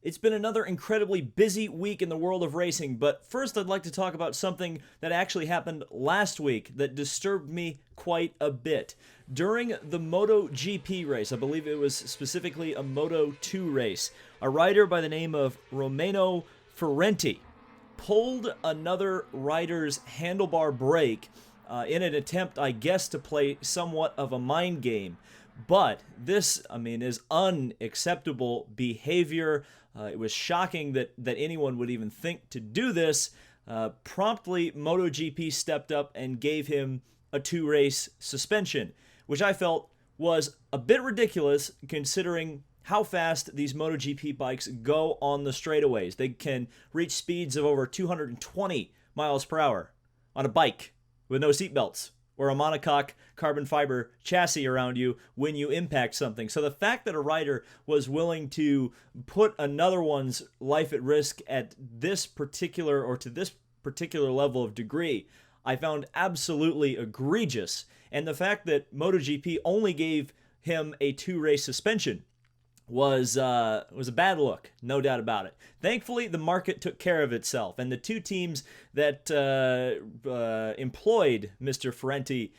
It's been another incredibly busy week in the world of racing, but first I'd like to talk about something that actually happened last week that disturbed me quite a bit. During the MotoGP race, I believe it was specifically a Moto 2 race, a rider by the name of Romano Fenati pulled another rider's handlebar brake in an attempt, I guess, to play somewhat of a mind game. But this, is unacceptable behavior. It was shocking that anyone would even think to do this. Promptly, MotoGP stepped up and gave him a 2-race suspension, which I felt was a bit ridiculous considering how fast these MotoGP bikes go on the straightaways. They can reach speeds of over 220 miles per hour on a bike with no seatbelts or a monocoque carbon fiber chassis around you when you impact something. So the fact that a rider was willing to put another one's life at risk at this particular or to this particular level of degree, I found absolutely egregious. And the fact that MotoGP only gave him a 2-race suspension was a bad look, no doubt about it. Thankfully, the market took care of itself, and the two teams that employed Mr. Fenati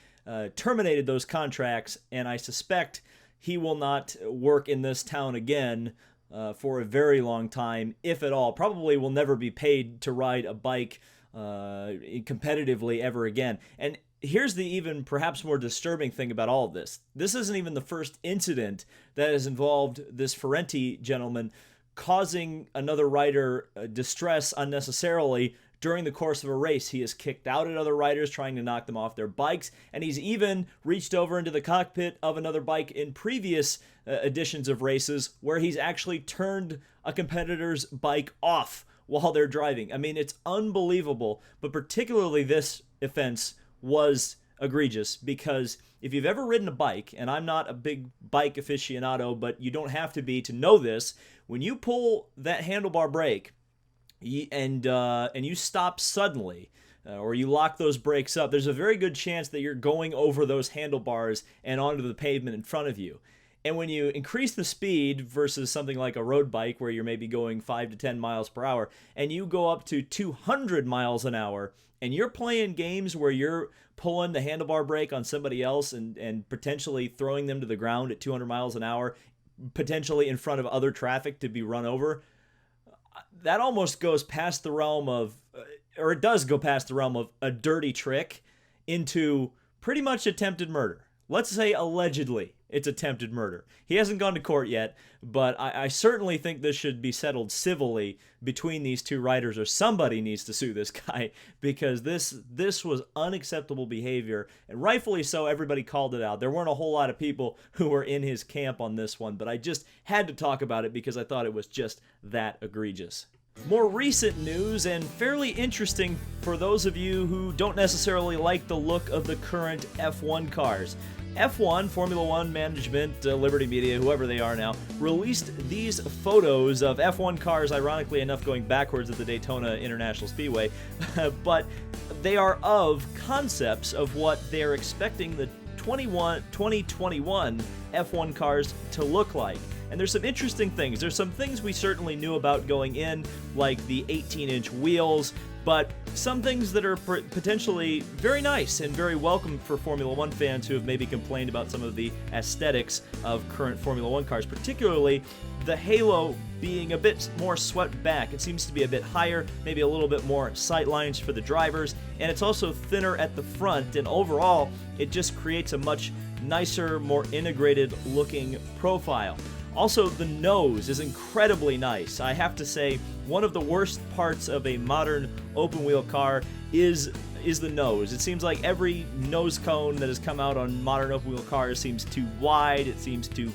terminated those contracts, and I suspect he will not work in this town again for a very long time, if at all. Probably will never be paid to ride a bike competitively ever again. And here's the even perhaps more disturbing thing about all of this. This isn't even the first incident that has involved this Fenati gentleman causing another rider distress unnecessarily during the course of a race. He has kicked out at other riders trying to knock them off their bikes, and he's even reached over into the cockpit of another bike in previous editions of races where he's actually turned a competitor's bike off while they're driving. It's unbelievable, but particularly this offense was egregious because if you've ever ridden a bike, and I'm not a big bike aficionado, but you don't have to be to know this, when you pull that handlebar brake and you stop suddenly, or you lock those brakes up, there's a very good chance that you're going over those handlebars and onto the pavement in front of you. And when you increase the speed versus something like a road bike where you're maybe going 5 to 10 miles per hour, and you go up to 200 miles an hour, and you're playing games where you're pulling the handlebar brake on somebody else and potentially throwing them to the ground at 200 miles an hour, potentially in front of other traffic to be run over, that almost goes past the realm of, or it does go past the realm of a dirty trick into pretty much attempted murder. Let's say allegedly it's attempted murder. He hasn't gone to court yet, but I certainly think this should be settled civilly between these two riders, or somebody needs to sue this guy, because this was unacceptable behavior, and rightfully so. Everybody called it out. There weren't a whole lot of people who were in his camp on this one, but I just had to talk about it because I thought it was just that egregious. More recent news, and fairly interesting for those of you who don't necessarily like the look of the current F1 cars. F1, Formula One Management, Liberty Media, whoever they are now, released these photos of F1 cars, ironically enough, going backwards at the Daytona International Speedway, but they are of concepts of what they're expecting the 2021 F1 cars to look like. And there's some interesting things. There's some things we certainly knew about going in, like the 18-inch wheels, but some things that are potentially very nice and very welcome for Formula One fans who have maybe complained about some of the aesthetics of current Formula One cars, particularly the halo being a bit more swept back. It seems to be a bit higher, maybe a little bit more sight lines for the drivers, and it's also thinner at the front, and overall, it just creates a much nicer, more integrated looking profile. Also, the nose is incredibly nice. I have to say, one of the worst parts of a modern open-wheel car is the nose. It seems like every nose cone that has come out on modern open-wheel cars seems too wide, it seems too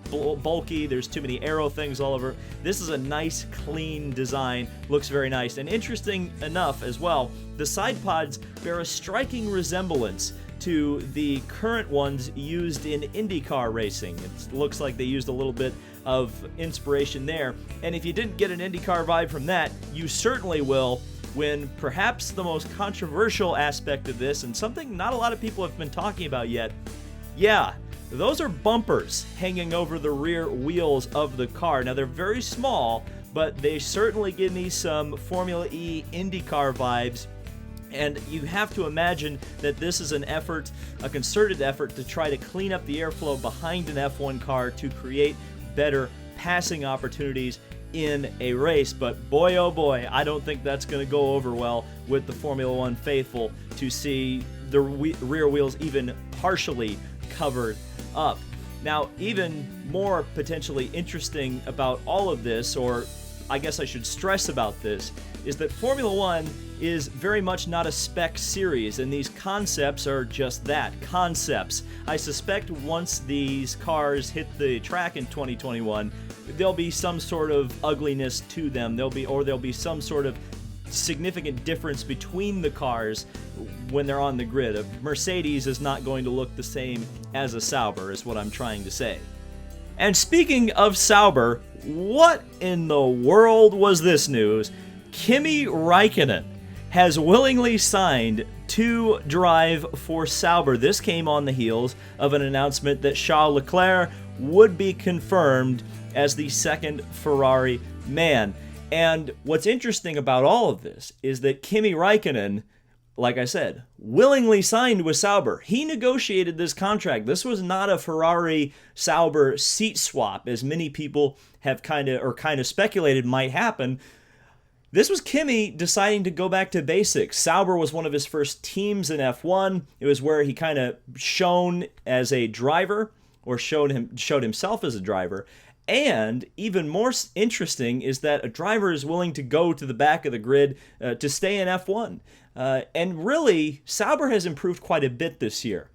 bulky, there's too many arrow things all over. This is a nice, clean design, looks very nice. And interesting enough as well, the side pods bear a striking resemblance to the current ones used in IndyCar racing. It looks like they used a little bit of inspiration there. And if you didn't get an IndyCar vibe from that, you certainly will when perhaps the most controversial aspect of this, and something not a lot of people have been talking about yet, yeah, those are bumpers hanging over the rear wheels of the car. Now, they're very small, but they certainly give me some Formula E IndyCar vibes. And you have to imagine that this is an effort, a concerted effort, to try to clean up the airflow behind an F1 car to create better passing opportunities in a race. But boy, oh boy, I don't think that's going to go over well with the Formula One faithful to see the rear wheels even partially covered up. Now, even more potentially interesting about all of this, or I guess I should stress about this, is that Formula One is very much not a spec series, and these concepts are just that, concepts. I suspect once these cars hit the track in 2021, there'll be some sort of ugliness to them. There'll be some sort of significant difference between the cars when they're on the grid. A Mercedes is not going to look the same as a Sauber, is what I'm trying to say. And speaking of Sauber, what in the world was this news? Kimi Raikkonen has willingly signed to drive for Sauber. This came on the heels of an announcement that Charles Leclerc would be confirmed as the second Ferrari man. And what's interesting about all of this is that Kimi Raikkonen, like I said, willingly signed with Sauber. He negotiated this contract. This was not a Ferrari Sauber seat swap, as many people have kind of speculated might happen. This was Kimi deciding to go back to basics. Sauber was one of his first teams in F1. It was where he kind of shone as a driver, or showed himself as a driver. And even more interesting is that a driver is willing to go to the back of the grid to stay in F1. And really, Sauber has improved quite a bit this year.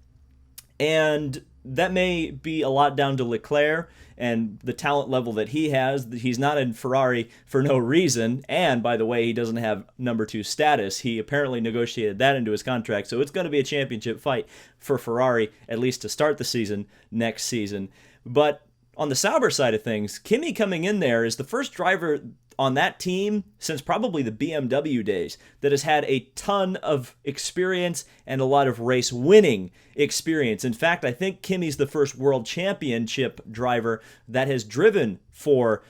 And that may be a lot down to Leclerc and the talent level that he has. He's not in Ferrari for no reason. And by the way, he doesn't have number 2 status. He apparently negotiated that into his contract. So it's going to be a championship fight for Ferrari, at least to start the season next season. But on the Sauber side of things, Kimi coming in there is the first driver on that team since probably the BMW days that has had a ton of experience and a lot of race winning experience. In fact, I think Kimi's the first world championship driver that has driven for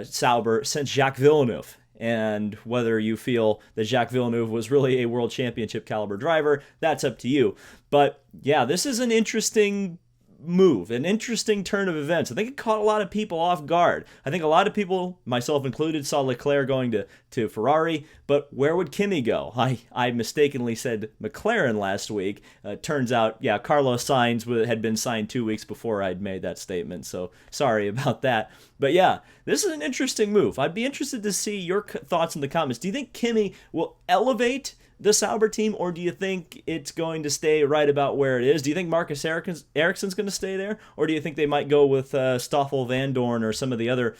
Sauber since Jacques Villeneuve. And whether you feel that Jacques Villeneuve was really a world championship caliber driver, that's up to you. But yeah, this is an interesting move, an interesting turn of events. I think it caught a lot of people off guard. I think a lot of people, myself included, saw Leclerc going to Ferrari, but where would Kimi go? I mistakenly said McLaren last week. Turns out, yeah, Carlos Sainz had been signed 2 weeks before I'd made that statement, so sorry about that. But yeah, this is an interesting move. I'd be interested to see your thoughts in the comments. Do you think Kimi will elevate the Sauber team, or do you think it's going to stay right about where it is? Do you think Marcus Ericsson's going to stay there, or do you think they might go with Stoffel Vandoorne or some of the other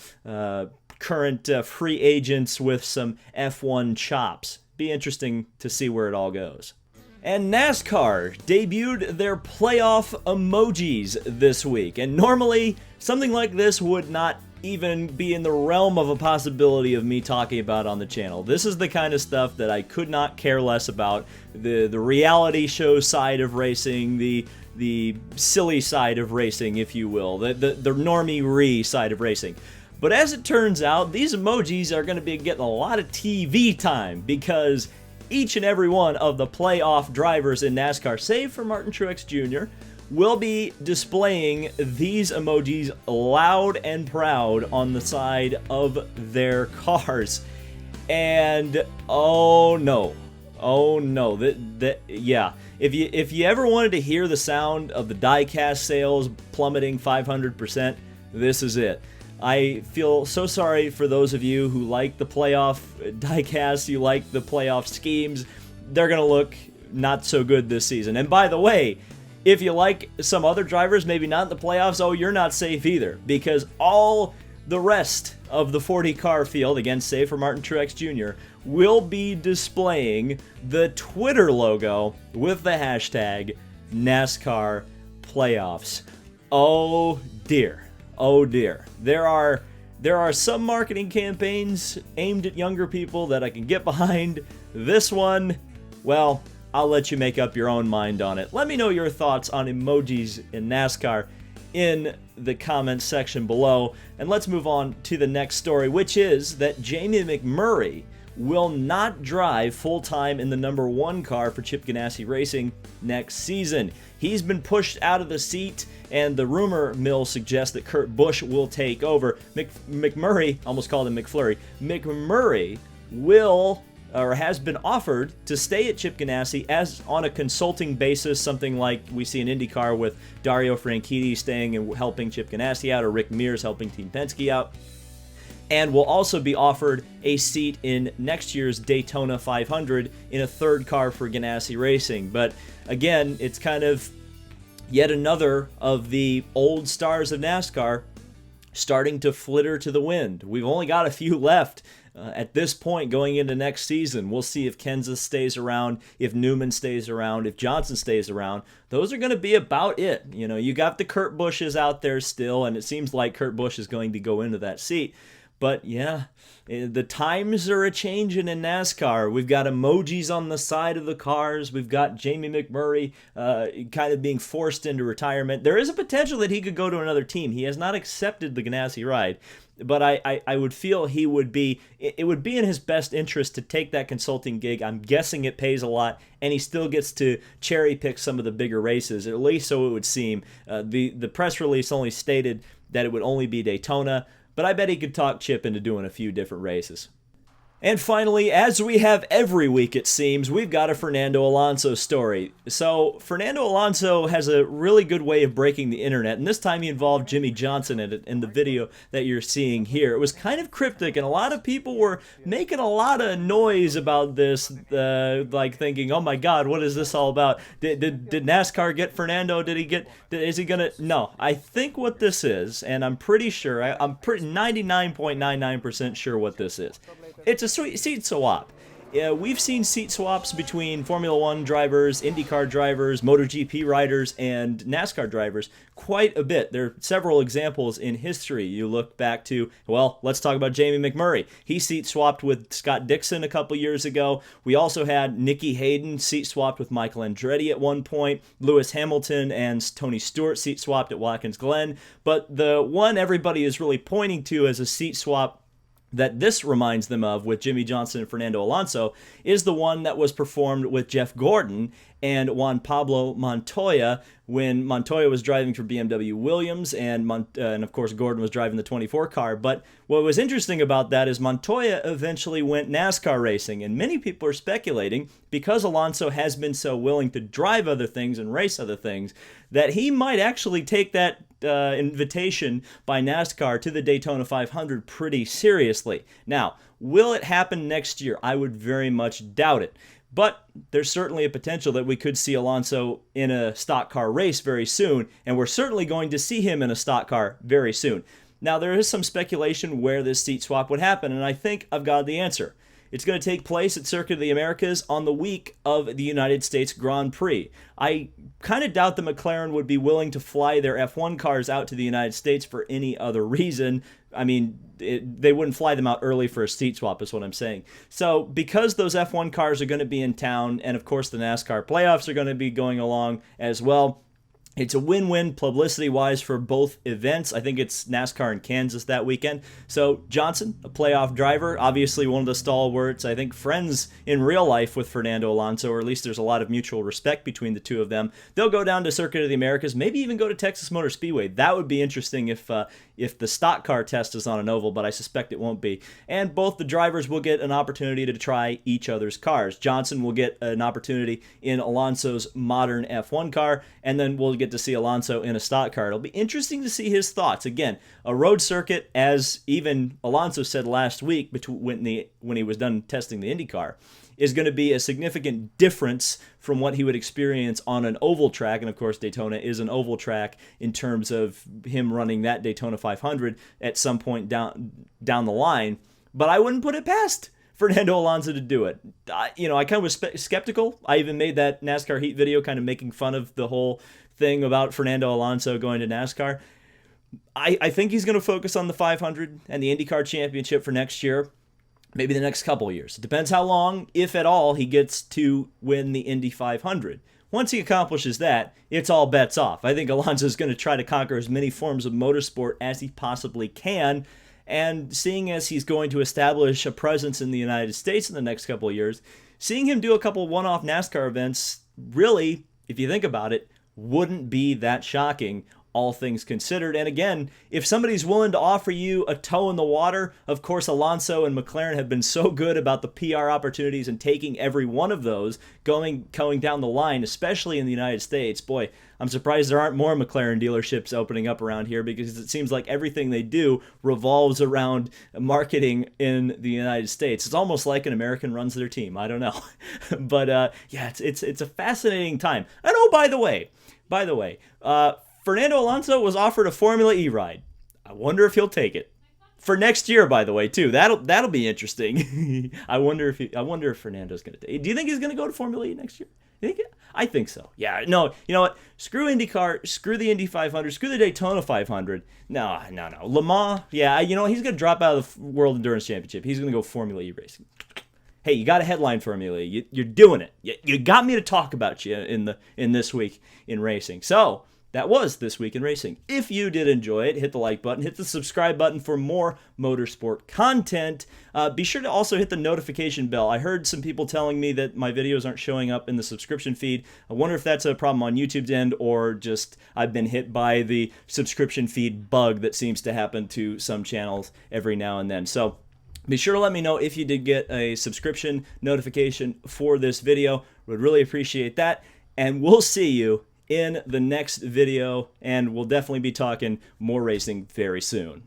current free agents with some F1 chops? Be interesting to see where it all goes. And NASCAR debuted their playoff emojis this week, and normally something like this would not even be in the realm of a possibility of me talking about on the channel. This is the kind of stuff that I could not care less about. The reality show side of racing, the silly side of racing, if you will, the normie-ree side of racing. But as it turns out, these emojis are going to be getting a lot of TV time, because each and every one of the playoff drivers in NASCAR, save for Martin Truex Jr., will be displaying these emojis loud and proud on the side of their cars. And oh no, yeah. If you ever wanted to hear the sound of the die-cast sales plummeting 500%, this is it. I feel so sorry for those of you who like the playoff die-casts, you like the playoff schemes. They're gonna look not so good this season. And by the way, if you like some other drivers, maybe not in the playoffs, oh, you're not safe either, because all the rest of the 40 car field, again, save for Martin Truex Jr., will be displaying the Twitter logo with the hashtag NASCAR Playoffs. Oh dear. Oh dear. There are some marketing campaigns aimed at younger people that I can get behind. This one, well, I'll let you make up your own mind on it. Let me know your thoughts on emojis in NASCAR in the comments section below. And let's move on to the next story, which is that Jamie McMurray will not drive full-time in the number 1 car for Chip Ganassi Racing next season. He's been pushed out of the seat, and the rumor mill suggests that Kurt Busch will take over. McMurray, almost called him McFlurry, McMurray will, or has been offered to stay at Chip Ganassi as on a consulting basis, something like we see in IndyCar with Dario Franchitti staying and helping Chip Ganassi out, or Rick Mears helping Team Penske out. And will also be offered a seat in next year's Daytona 500 in a 3rd car for Ganassi Racing. But again, it's kind of yet another of the old stars of NASCAR starting to flitter to the wind. We've only got a few left at this point going into next season. We'll see if Kenseth stays around, if Newman stays around, if Johnson stays around. Those are going to be about it. You know, you got the Kurt Busches out there still, and it seems like Kurt Busch is going to go into that seat. But yeah, the times are a-changing in NASCAR. We've got emojis on the side of the cars. We've got Jamie McMurray kind of being forced into retirement. There is a potential that he could go to another team. He has not accepted the Ganassi ride, but I would feel it would be in his best interest to take that consulting gig. I'm guessing it pays a lot, and he still gets to cherry pick some of the bigger races, at least so it would seem. The press release only stated that it would only be Daytona, but I bet he could talk Chip into doing a few different races. And finally, as we have every week it seems, we've got a Fernando Alonso story. So Fernando Alonso has a really good way of breaking the internet, and this time he involved Jimmie Johnson in it in the video that you're seeing here. It was kind of cryptic, and a lot of people were making a lot of noise about this, like thinking, oh my god, what is this all about? Did NASCAR get Fernando? Is he gonna? No, I think what this is, and I'm pretty sure, I'm 99.99% sure what this is. It's a seat swap. We've seen seat swaps between Formula 1 drivers, IndyCar drivers, MotoGP riders, and NASCAR drivers quite a bit. There are several examples in history. You look back to, well, let's talk about Jamie McMurray. He seat swapped with Scott Dixon a couple years ago. We also had Nicky Hayden seat swapped with Michael Andretti at one point. Lewis Hamilton and Tony Stewart seat swapped at Watkins Glen. But the one everybody is really pointing to as a seat swap that this reminds them of with Jimmie Johnson and Fernando Alonso is the one that was performed with Jeff Gordon and Juan Pablo Montoya when Montoya was driving for BMW Williams and of course Gordon was driving the 24 car. But what was interesting about that is Montoya eventually went NASCAR racing, and many people are speculating, because Alonso has been so willing to drive other things and race other things, that he might actually take that invitation by NASCAR to the Daytona 500 pretty seriously. Now, will it happen next year? I would very much doubt it. But there's certainly a potential that we could see Alonso in a stock car race very soon, and we're certainly going to see him in a stock car very soon. Now, there is some speculation where this seat swap would happen, and I think I've got the answer. It's going to take place at Circuit of the Americas on the week of the United States Grand Prix. I kind of doubt that McLaren would be willing to fly their F1 cars out to the United States for any other reason. I mean, they wouldn't fly them out early for a seat swap is what I'm saying. So because those F1 cars are going to be in town, and of course the NASCAR playoffs are going to be going along as well, it's a win-win publicity-wise for both events. I think it's NASCAR in Kansas that weekend. So Johnson, a playoff driver, obviously one of the stalwarts, I think friends in real life with Fernando Alonso, or at least there's a lot of mutual respect between the two of them. They'll go down to Circuit of the Americas, maybe even go to Texas Motor Speedway. That would be interesting if the stock car test is on an oval, but I suspect it won't be. And both the drivers will get an opportunity to try each other's cars. Johnson will get an opportunity in Alonso's modern F1 car, and then we'll get to see Alonso in a stock car. It'll be interesting to see his thoughts. Again, a road circuit, as even Alonso said last week when he was done testing the IndyCar, is going to be a significant difference from what he would experience on an oval track. And of course, Daytona is an oval track in terms of him running that Daytona 500 at some point down the line. But I wouldn't put it past Fernando Alonso to do it. I kind of was skeptical. I even made that NASCAR Heat video kind of making fun of the whole thing about Fernando Alonso going to NASCAR. I think he's going to focus on the 500 and the IndyCar Championship for next year. Maybe the next couple of years. It depends how long, if at all, he gets to win the Indy 500. once he accomplishes that, it's all bets off. I think Alonso's going to try to conquer as many forms of motorsport as he possibly can. And seeing as he's going to establish a presence in the United States in the next couple of years, seeing him do a couple one-off NASCAR events, really, if you think about it, wouldn't be that shocking, all things considered. And again, if somebody's willing to offer you a toe in the water, of course, Alonso and McLaren have been so good about the PR opportunities and taking every one of those going down the line, especially in the United States. Boy, I'm surprised there aren't more McLaren dealerships opening up around here, because it seems like everything they do revolves around marketing in the United States. It's almost like an American runs their team. I don't know. But yeah, it's a fascinating time. And oh, by the way, Fernando Alonso was offered a Formula E ride. I wonder if he'll take it. For next year, by the way, too. That'll be interesting. I wonder if Fernando's going to take it. Do you think he's going to go to Formula E next year? You think? I think so. Yeah. No. You know what? Screw IndyCar. Screw the Indy 500. Screw the Daytona 500. No. Le Mans. Yeah. You know what? He's going to drop out of the World Endurance Championship. He's going to go Formula E racing. Hey, you got a headline Formula E. You're doing it. You got me to talk about you in this week in racing. So that was This Week in Racing. If you did enjoy it, hit the like button, hit the subscribe button for more motorsport content. Be sure to also hit the notification bell. I heard some people telling me that my videos aren't showing up in the subscription feed. I wonder if that's a problem on YouTube's end, or just I've been hit by the subscription feed bug that seems to happen to some channels every now and then. So be sure to let me know if you did get a subscription notification for this video. Would really appreciate that. And we'll see you in the next video, and we'll definitely be talking more racing very soon.